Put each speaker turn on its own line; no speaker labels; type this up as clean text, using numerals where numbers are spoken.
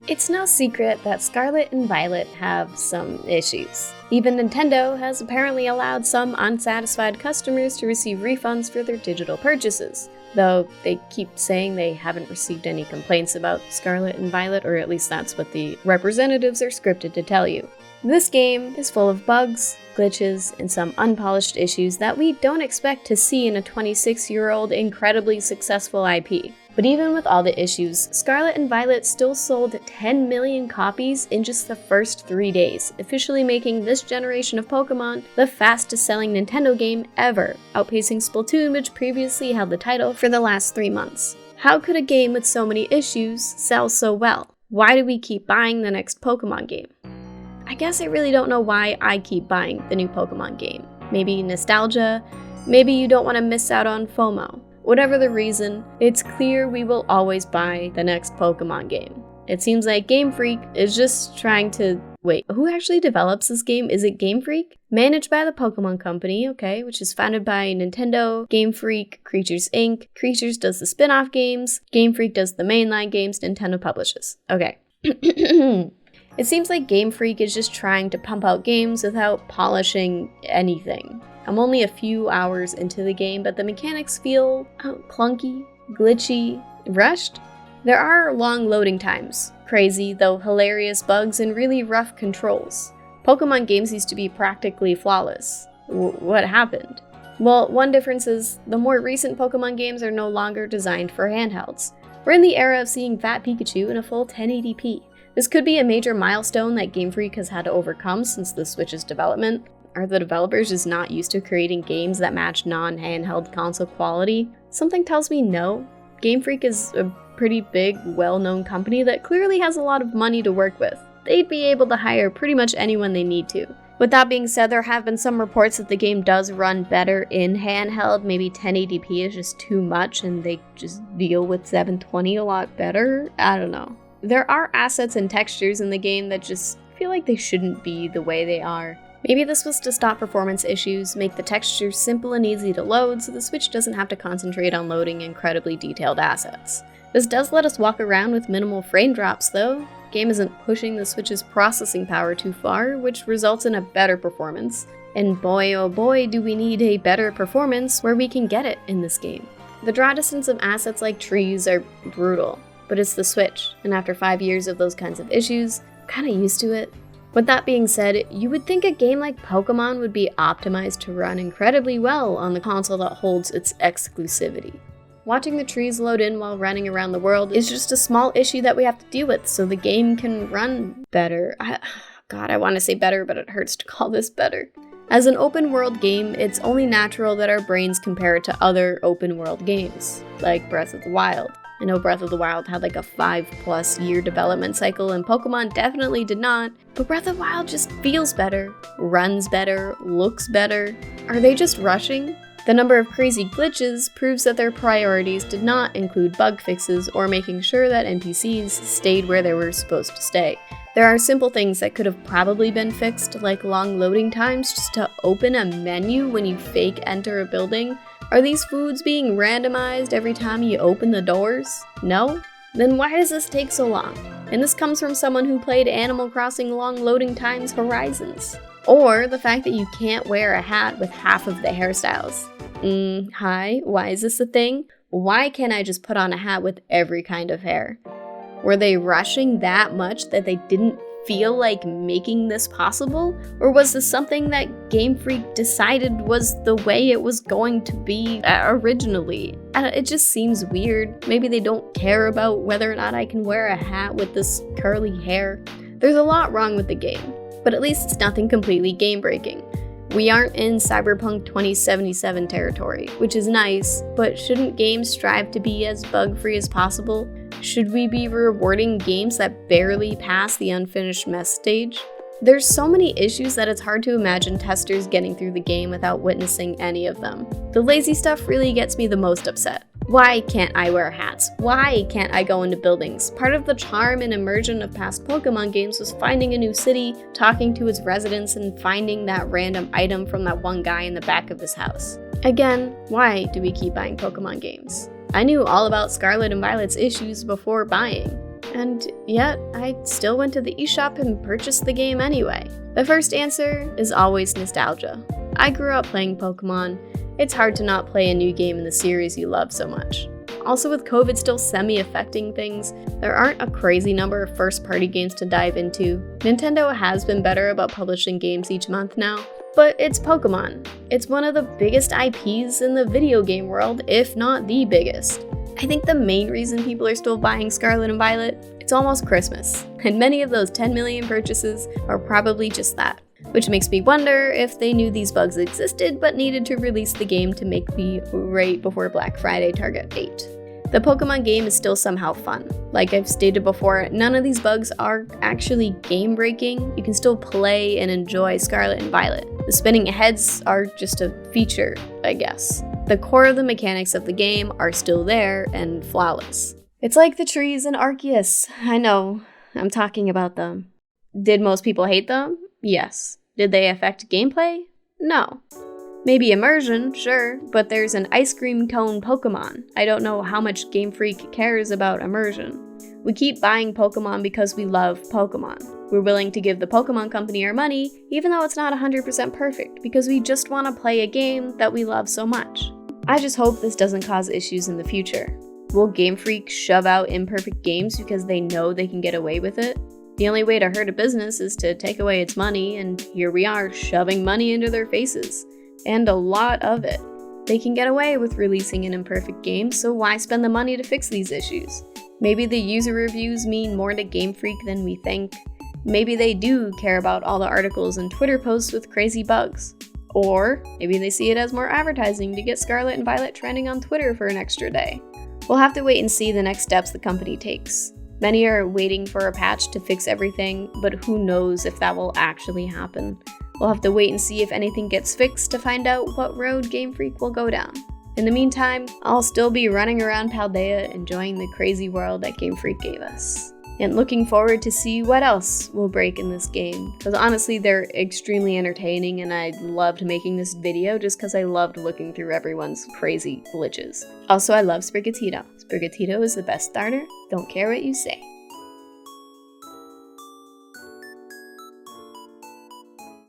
It's no secret that Scarlet and Violet have some issues. Even Nintendo has apparently allowed some unsatisfied customers to receive refunds for their digital purchases, though they keep saying they haven't received any complaints about Scarlet and Violet, or at least that's what the representatives are scripted to tell you. This game is full of bugs, glitches, and some unpolished issues that we don't expect to see in a 26-year-old incredibly successful IP. But even with all the issues, Scarlet and Violet still sold 10 million copies in just the first 3 days, officially making this generation of Pokemon the fastest-selling Nintendo game ever, outpacing Splatoon, which previously held the title for the last 3 months. How could a game with so many issues sell so well? Why do we keep buying the next Pokemon game? I guess I really don't know why I keep buying the new Pokemon game. Maybe nostalgia, maybe you don't want to miss out on FOMO. Whatever the reason, it's clear we will always buy the next Pokemon game. It seems like Game Freak is just trying to... Wait, who actually develops this game? Is it Game Freak? Managed by the Pokemon Company, okay, which is founded by Nintendo, Game Freak, Creatures Inc. Creatures does the spin-off games, Game Freak does the mainline games Nintendo publishes. Okay. It seems like Game Freak is just trying to pump out games without polishing anything. I'm only a few hours into the game, but the mechanics feel clunky, glitchy, rushed. There are long loading times, crazy though hilarious bugs, and really rough controls. Pokemon games used to be practically flawless. What happened? Well, one difference is the more recent Pokemon games are no longer designed for handhelds. We're in the era of seeing Fat Pikachu in a full 1080p. This could be a major milestone that Game Freak has had to overcome since the Switch's development. Are the developers just not used to creating games that match non-handheld console quality? Something tells me no. Game Freak is a pretty big, well-known company that clearly has a lot of money to work with. They'd be able to hire pretty much anyone they need to. With that being said, there have been some reports that the game does run better in handheld. Maybe 1080p is just too much and they just deal with 720 a lot better. I don't know. There are assets and textures in the game that just feel like they shouldn't be the way they are. Maybe this was to stop performance issues, make the textures simple and easy to load so the Switch doesn't have to concentrate on loading incredibly detailed assets. This does let us walk around with minimal frame drops though. The game isn't pushing the Switch's processing power too far, which results in a better performance. And boy oh boy do we need a better performance where we can get it in this game. The draw distance of assets like trees are brutal, but it's the Switch, and after 5 years of those kinds of issues, I'm kinda used to it. With that being said, you would think a game like Pokemon would be optimized to run incredibly well on the console that holds its exclusivity. Watching the trees load in while running around the world is just a small issue that we have to deal with so the game can run better. God, I want to say better, but it hurts to call this better. As an open world game, it's only natural that our brains compare it to other open world games, like Breath of the Wild. I know Breath of the Wild had like a 5+ year development cycle and Pokemon definitely did not, but Breath of the Wild just feels better, runs better, looks better. Are they just rushing? The number of crazy glitches proves that their priorities did not include bug fixes or making sure that NPCs stayed where they were supposed to stay. There are simple things that could have probably been fixed, like long loading times just to open a menu when you fake enter a building. Are these foods being randomized every time you open the doors? No? Then why does this take so long? And this comes from someone who played Animal Crossing Long Loading Times Horizons. Or the fact that you can't wear a hat with half of the hairstyles. Hi, why is this a thing? Why can't I just put on a hat with every kind of hair? Were they rushing that much that they didn't feel like making this possible? Or was this something that Game Freak decided was the way it was going to be originally? It just seems weird. Maybe they don't care about whether or not I can wear a hat with this curly hair. There's a lot wrong with the game, but at least it's nothing completely game-breaking. We aren't in Cyberpunk 2077 territory, which is nice, but shouldn't games strive to be as bug-free as possible? Should we be rewarding games that barely pass the unfinished mess stage? There's so many issues that it's hard to imagine testers getting through the game without witnessing any of them. The lazy stuff really gets me the most upset. Why can't I wear hats? Why can't I go into buildings? Part of the charm and immersion of past Pokemon games was finding a new city, talking to its residents, and finding that random item from that one guy in the back of his house. Again, why do we keep buying Pokemon games? I knew all about Scarlet and Violet's issues before buying. And yet, I still went to the eShop and purchased the game anyway. The first answer is always nostalgia. I grew up playing Pokemon. It's hard to not play a new game in the series you love so much. Also, with COVID still semi-affecting things, there aren't a crazy number of first-party games to dive into. Nintendo has been better about publishing games each month now, but it's Pokemon. It's one of the biggest IPs in the video game world, if not the biggest. I think the main reason people are still buying Scarlet and Violet, it's almost Christmas, and many of those 10 million purchases are probably just that. Which makes me wonder if they knew these bugs existed but needed to release the game to make the right before Black Friday target date. The Pokemon game is still somehow fun. Like I've stated before, none of these bugs are actually game-breaking. You can still play and enjoy Scarlet and Violet. The spinning heads are just a feature, I guess. The core of the mechanics of the game are still there and flawless. It's like the trees in Arceus. I know, I'm talking about them. Did most people hate them? Yes. Did they affect gameplay? No. Maybe immersion, sure, but there's an ice cream cone Pokemon. I don't know how much Game Freak cares about immersion. We keep buying Pokemon because we love Pokemon. We're willing to give the Pokemon Company our money, even though it's not 100% perfect, because we just want to play a game that we love so much. I just hope this doesn't cause issues in the future. Will Game Freak shove out imperfect games because they know they can get away with it? The only way to hurt a business is to take away its money, and here we are shoving money into their faces. And a lot of it. They can get away with releasing an imperfect game, so why spend the money to fix these issues? Maybe the user reviews mean more to Game Freak than we think. Maybe they do care about all the articles and Twitter posts with crazy bugs. Or maybe they see it as more advertising to get Scarlet and Violet trending on Twitter for an extra day. We'll have to wait and see the next steps the company takes. Many are waiting for a patch to fix everything, but who knows if that will actually happen. We'll have to wait and see if anything gets fixed to find out what road Game Freak will go down. In the meantime, I'll still be running around Paldea enjoying the crazy world that Game Freak gave us. And looking forward to see what else will break in this game, because honestly they're extremely entertaining and I loved making this video just because I loved looking through everyone's crazy glitches. Also, I love Sprigatito. Sprigatito is the best starter, don't care what you say.